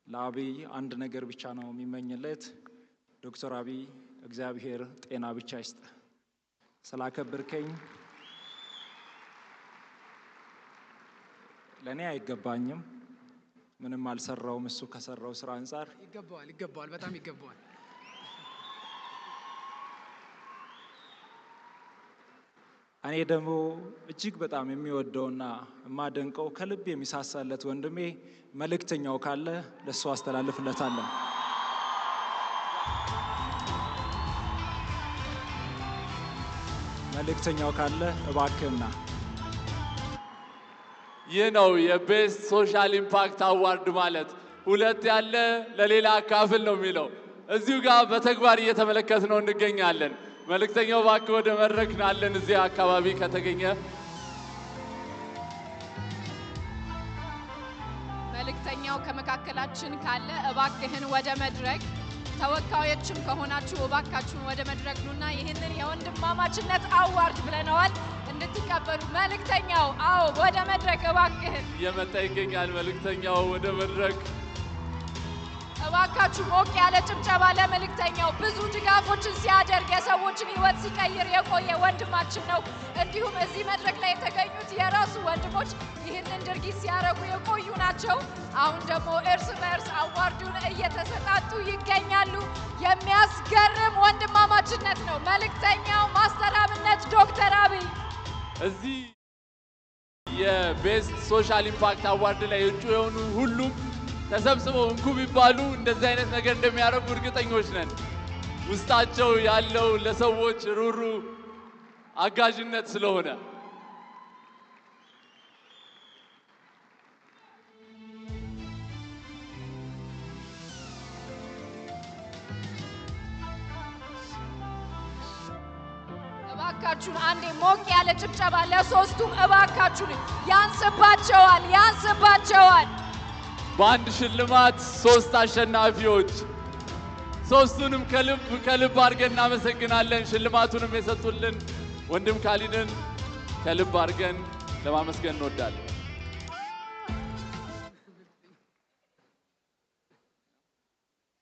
ለአብይ አንድ ነገር ብቻ ነው የሚመኝለት ዶክተር አብይ እግዚአብሔር ጤና ብቻ ይስጥ። ስላከበርከኝ ለኔ አይገባኝም ምንም አልሰራውም እሱ ከሰራው ስራ አንፃር ይገባዋል በጣም ይገባዋል። እኔ ደግሞ እጅግ በጣም የሚወደውና የማደንቀው ከልብ የሚሳሳለት ወንድሜ መልእክተኛው ካለ ለሱ አስተላልፍለታለሁ። መልእክተኛው ካለ እባክህና ይህ ነው የቤስት ሶሻል ኢምፓክት አዋርድ ማለት። ሁለት ያለ ለሌላ አካፍል ነው የሚለው። እዚሁ ጋር በተግባር እየተመለከትነው እንገኛለን። መልእክተኛው እባክህ ወደ መድረክ ናለን እዚህ አካባቢ ከተገኘ። መልእክተኛው ከመካከላችን ካለ እባክህን ወደ መድረክ፣ ተወካዮችም ከሆናችሁ እባካችሁን ወደ መድረክ ኑና ይህንን የወንድማማችነት አዋርድ ብለናል እንድትቀበሉ። መልእክተኛው አዎ ወደ መድረክ እባክህን እየመጣ ይገኛል። መልእክተኛው ወደ መድረክ እባካችሁ ሞቅ ያለ ጭብጨባ ለመልእክተኛው። ብዙ ድጋፎችን ሲያደርግ የሰዎችን ህይወት ሲቀይር የቆየ ወንድማችን ነው። እንዲሁም እዚህ መድረክ ላይ የተገኙት የራሱ ወንድሞች ይህንን ድርጊት ሲያደርጉ የቆዩ ናቸው። አሁን ደግሞ እርስ በእርስ አዋርዱን እየተሰጣጡ ይገኛሉ። የሚያስገርም ወንድማማችነት ነው። መልእክተኛው ማስተር አብነት ዶክተር አብይ እዚህ የቤስት ሶሻል ኢምፓክት አዋርድ ላይ እጩ የሆኑ ሁሉም ተሰብስበው እንኩ ቢባሉ እንደዚህ አይነት ነገር እንደሚያደርጉ እርግጠኞች ነን። ውስጣቸው ያለው ለሰዎች ሩሩ አጋዥነት ስለሆነ እባካችሁን አንዴ ሞቅ ያለ ጭብጨባ ለሶስቱም እባካችሁን። ያንስባቸዋል። በአንድ ሽልማት ሶስት አሸናፊዎች። ሶስቱንም ከልብ አድርገን እናመሰግናለን። ሽልማቱንም የሰጡልን ወንድም ካሊድን ከልብ አድርገን ለማመስገን እንወዳለን።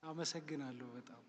አመሰግናለሁ በጣም